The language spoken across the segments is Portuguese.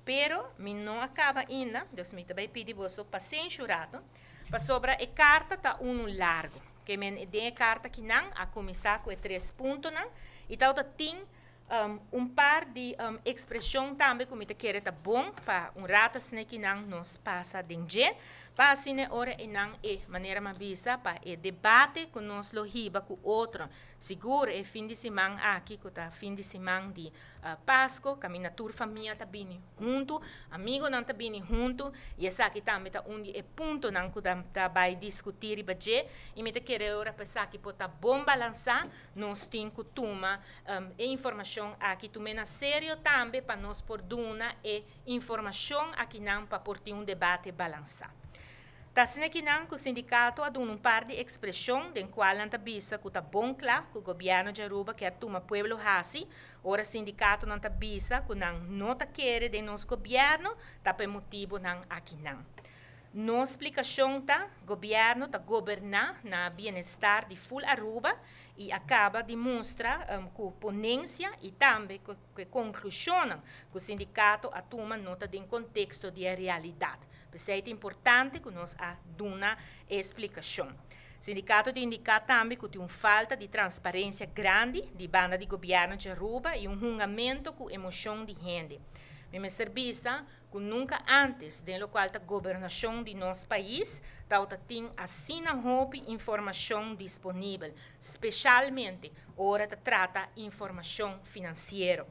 Pero, mi não acaba ainda, Deus me também pede você paciência rato, para sobre a carta tá largo, que men de carta que não a começar com 3 pontos não, e tal tá tem par de expressão também que me te quer tá bom para rata sne que não nos passa dentro, para assim ora e não maneira mais bisa para debate com nós lo hiba com outro, seguro fim de semana aqui que tá fim de semana de Páscoa, caminha tur família tá bem junto, amigo não tá bem junto, e essa aqui também tá onde ponto não que tá vai discutir e bater, e me te quer ora pensar que pode tá bom balançar, nós tem que tomar informação aqui também na sério também para nós por duna informação aqui não para por ter debate balançar. Tasne que não que o sindicato aduna par de expressão den qual anta bisa que tá bom claro que o governo de Aruba quer tomar pueblo hasi, ora sindicato não tá bisa que não nota quer de nosso governo, tá por motivo não aqui não. No explicação tá, governo tá governar na bem-estar de full Aruba e acaba de mostrar com ponência e também que conclusão que o sindicato atuma nota de contexto de realidade. É importante que nós duna explicação. O sindicato de indicar também que tem falta de transparência grande de banda de governo de Aruba e julgamento com emoção de gente. Me serviça que nunca antes do qual a governação de nosso país tem assim informação disponível, especialmente hora de trata informação financeira. O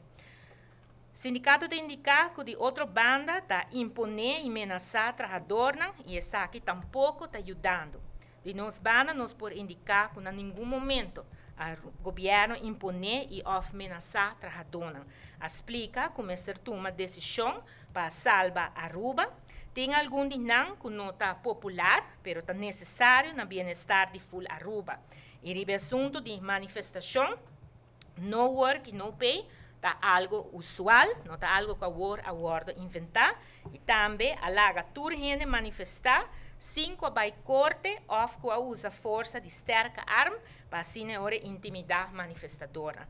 sindicato de indicar que de outra banda está imponer e ameaçar trabalhador e essa aqui tampouco está ajudando. De nós banda nós por indicar que em nenhum momento o governo imponer e ameaçar trabalhador. Explica como esta toma decisão para salvar Aruba. Tem algum de não que não está popular, mas está necessário no bem-estar de full Aruba. E o assunto de manifestação, no work, no pay, está algo usual, não está algo que a word inventar. E também alaga toda gente manifestar, 5 vai corte ou que usa força de sterke arma para assim hora intimidar manifestadora.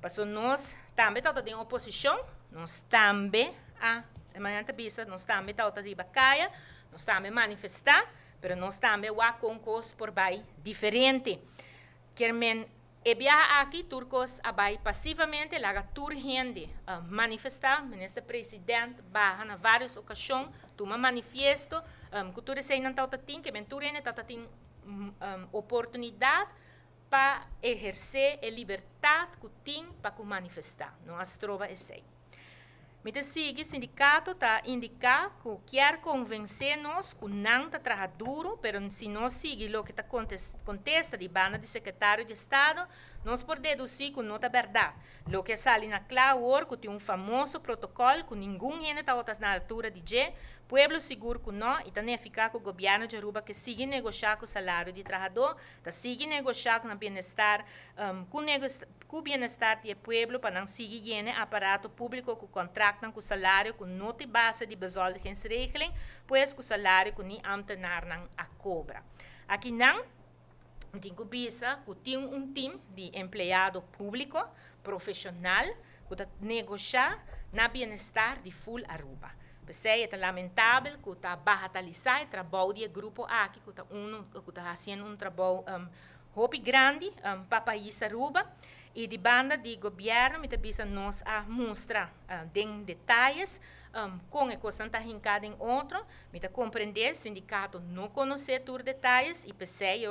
Para nós também estamos em oposição, nós também nós também estamos de bacaia, nós também manifestar, mas nós também há concurso por vai diferente. Querem aqui turcos abai passivamente laga tur gente manifestar, ministro presidente barra na várias ocasiões toma manifesto que tur sei não tá tem que mentur gente tá tem oportunidade para exercer a liberdade que tem para manifestar, não as trova esse. Me sigue, o sindicato está indicar que quer convencer-nos que não está trabalhando duro, mas se nós seguimos o que está contesta de banda de secretário de Estado, nós podemos deduzir que não é verdade. O que sai na clara que tem famoso protocolo que ninguém está na altura de G, pueblo seguro que não, e também ficar com o governo de Aruba que sigue negociar com o salário de trabalhador, está sigue negociar com o bem-estar, com o bem-estar do pueblo para não seguir o aparato público que contratam com o salário que não tem base de bezoldigingsregeling, pois com o salário que nem ambtenaar não a cobra. Aqui não, tem que pensar que tem time de empregado público, profissional, que está negociar na bem-estar de full Aruba. É lamentável que está barratalizar o trabalho do grupo aqui, que está fazendo trabalho grande para o país Aruba. E de banda de governo, me está nós a mostrar em detalhes com a coisa está hincada em outro, me está compreender, o sindicato não conhece todos os detalhes e pensei,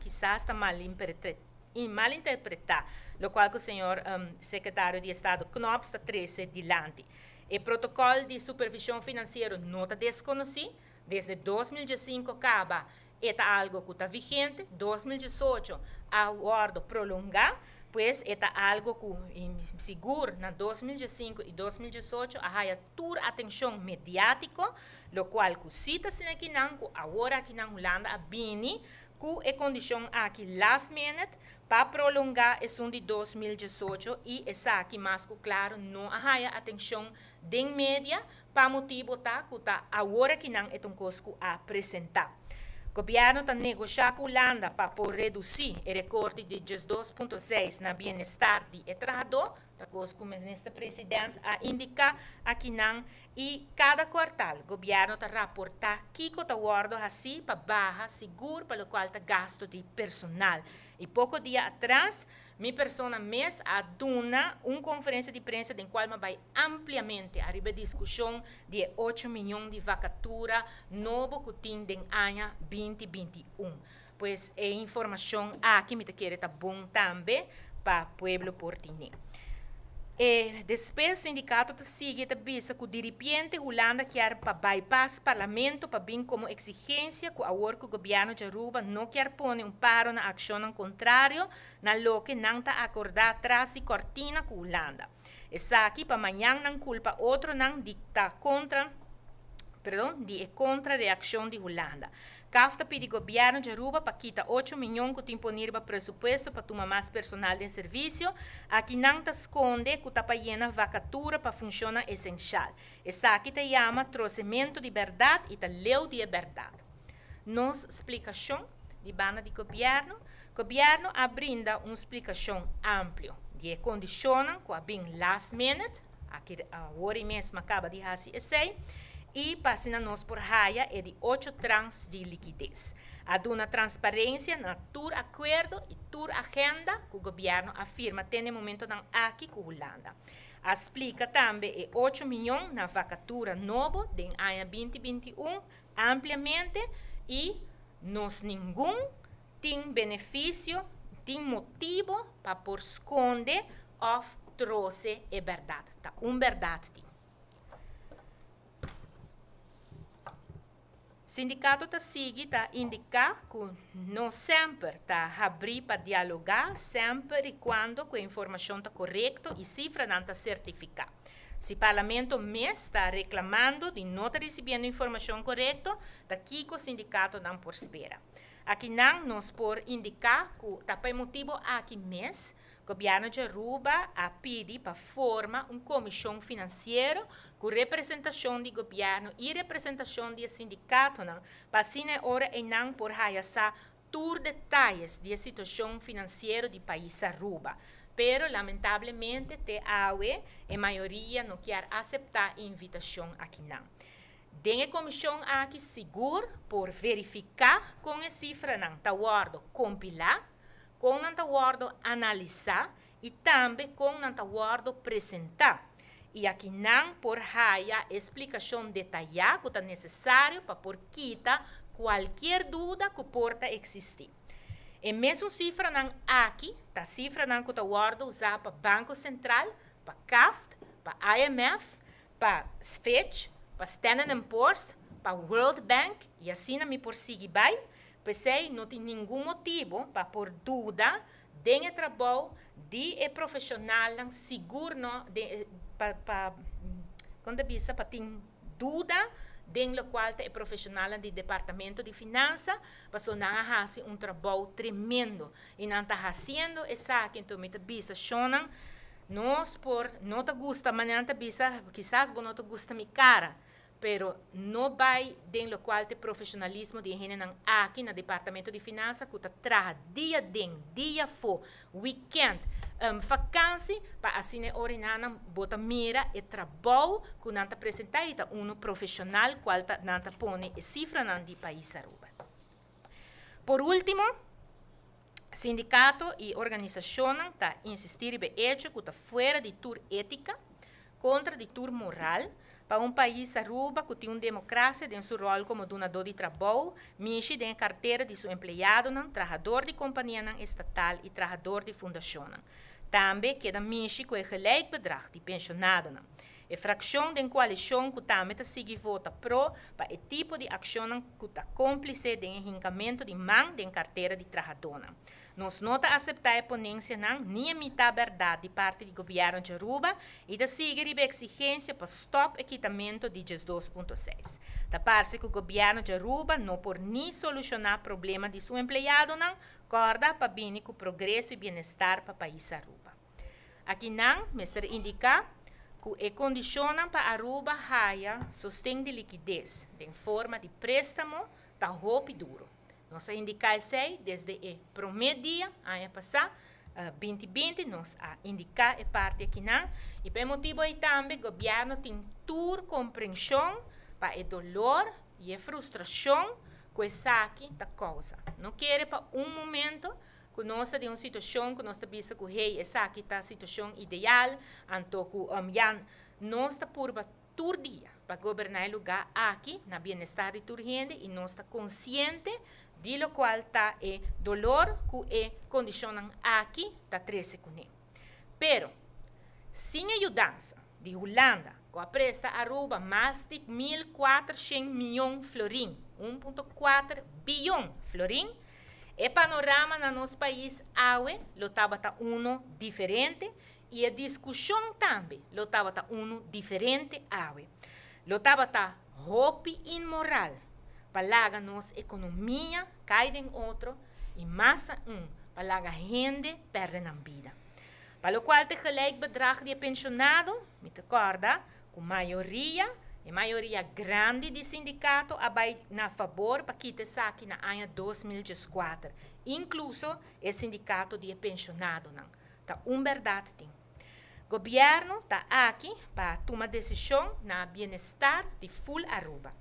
quizás está mal interpretar, o qual o senhor secretário de Estado Knopp está trazendo adiante. O protocolo de supervisão financeira não está desconhecido, desde 2015 acaba, é algo que está vigente, 2018 aguardo prolongar, pois é algo que seguro na 2015 e 2018 a toda atenção mediática, o qual que cita se aqui não, agora aqui na Holanda a bini, que é condição aqui last minute para prolongar esse de 2018 e essa aqui mais claro não há atenção de média para motivo que agora que não é um coisa a apresentar. governo está negociando com a Holanda para reduzir o recorte de 2,6 na bem-estar do trabalhador, como o ministro presidente a indicar aqui não, e cada quartal o governo está reportar que está guardo assim para barra seguro para o qual está gasto de personal. E pouco dia atrás, minha pessoa mesmo a dona uma conferência de imprensa em qual vai ampliamente a discussão de 8 milhões de vacatura novo que tem em ano 2021. Pois é informação aqui me quer tá bom também para o povo portinho. E depois o sindicato te sigue te visa que de repente Holanda quer para bypass parlamento para vir como exigência que o governo de Aruba não quer pôr paro na ação ao contrário na lo que não está acordado atrás de cortina com Holanda. Essa aqui para amanhã não culpa outro não dicta contra reação de Holanda. CAFTA pede ao governo de Aruba para quitar 8 milhões que disponível para presupuesto para tomar mais personal de serviço. Aqui não está esconde que está para vacatura para funcionar essencial. Essa aqui te chama trouximento de verdade e te leu de verdade. Nossa explicação de banda de governo, o governo brinda uma explicação ampla de condições que a bem last minute, aqui hoje mesmo acaba de fazer esse, e passina nós por raia é de 8 trans de liquidez. Há uma transparência na tur acordo e tur agenda que o governo afirma tem no momento aqui com a Holanda. Explica também 8 milhões na vacatura novo em ano 2021 ampliamente e nós nenhum tem benefício, tem motivo para por esconder ou trouxe a verdade. Tá, verdade tem. O sindicato está indicar que não sempre está abrir para dialogar, sempre e quando a informação está correta e cifra não está certificada. Se o parlamento mesmo está reclamando de não estar recebendo informação correta, daqui que o sindicato não por espera. Aqui não nos por indicar que está por motivo aqui mesmo, o governo de Aruba a pedir para formar uma comissão financeira com representação do governo e representação do sindicato, para assim hora e não por raiaçar todos detalhes da situação financeira do país Aruba. Pero, lamentavelmente, a maioria não quer aceitar a invitação aqui não. Tem a comissão aqui seguro por verificar com a cifra não está guardo compilar, com não está guardo analisar e também com não está guardo apresentar. E aqui não por raia explicação detalhada que é necessário para por quitar qualquer dúvida que porta existir. E mesmo cifra não aqui, a cifra não que está guarda usar para Banco Central, para CAFT, para IMF, para Fitch, para Standard & Poor's, para World Bank e assim me por seguir bem, pensei não tem nenhum motivo para por dúvida de trabalho de profissional seguro para quando visa para ter dúvida dentro do qual é profissional do departamento de finanças, para não fazer um trabalho tremendo e não está fazendo essa que então me visa chonan nós por não te gusta mas não te visa quizás não te gusta minha cara pero não vai dentro do qual é profissionalismo de gente aqui no departamento de finanças que está trabalhando dia dentro dia fora weekend vacância para assim orinana bota mira e trabalho que não apresentar um profissional qual não põe cifra no país Aruba. Por último, sindicato e organização está insistir em hecho que está fora de tour ética contra de tour moral para um país Aruba que tem uma democracia em seu rol como donador de trabalho, mexe em carteira de seu empregado, trabalhador de companhia estatal e trabalhador de fundação. Também queda mexe com o gelijk bedrag de pensionado. A fração da coalição que também segue vota pro para o tipo de ação que está cúmplice de enriquecimento de mão de carteira de trabalhador. Nós não aceitar a ponência nem imitar a verdade de parte do governo de Aruba e de seguir a exigência para stop equitamento de 2,6. Da parte que o governo de Aruba não por nem solucionar o problema de seu empregado, corda para bem com o progresso e bem-estar para o país Aruba. Aqui não, mestre indica que a condiciona para Aruba haja sustém de liquidez em forma de préstamo da roupa duro. nós indicamos desde o primeiro dia, ano passado, 2020, nós indicamos a parte aqui, e por motivo aí também, o governo tem toda compreensão para o dolor e a frustração que isso aqui da causa. Não quero para momento que nós temos uma situação que nós estamos com o essa aqui está a situação ideal, então que nós estamos por todo dia para governar o lugar aqui, na bem-estar de toda gente, e nós estamos conscientes de lo qual está o dolor que é condicionado aqui, está 13 com ele. Pero, sem ajudança de Holanda, que presta Aruba mais de 1.400 milhões de florins, 1,4 bilhão de florins, o panorama no nosso país, lo estava diferente, e a discussão também, lo estava diferente, lo estava roupa imoral, para a nossa economia, cai em outro, e mais para a gente perde a vida. Para o qual, te gelijk bedrag de pensionado, me recorda, com a maioria grande de sindicato abai na favor para que te saque na ano 2014, incluso o sindicato de pensionado não. Tá verdade tem. Governo tá aqui para tomar decisão na bem-estar de full Aruba.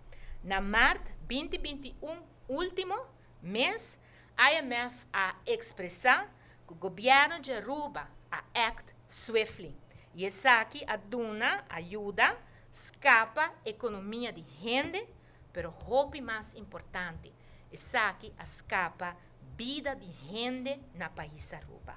Na março 2021, último mês, a IMF a expressar que o governo de Aruba a act swiftly. E essa aqui a dona ajuda escapa a economia de gente, pero o mais importante, essa aqui escapa vida de gente na país Aruba.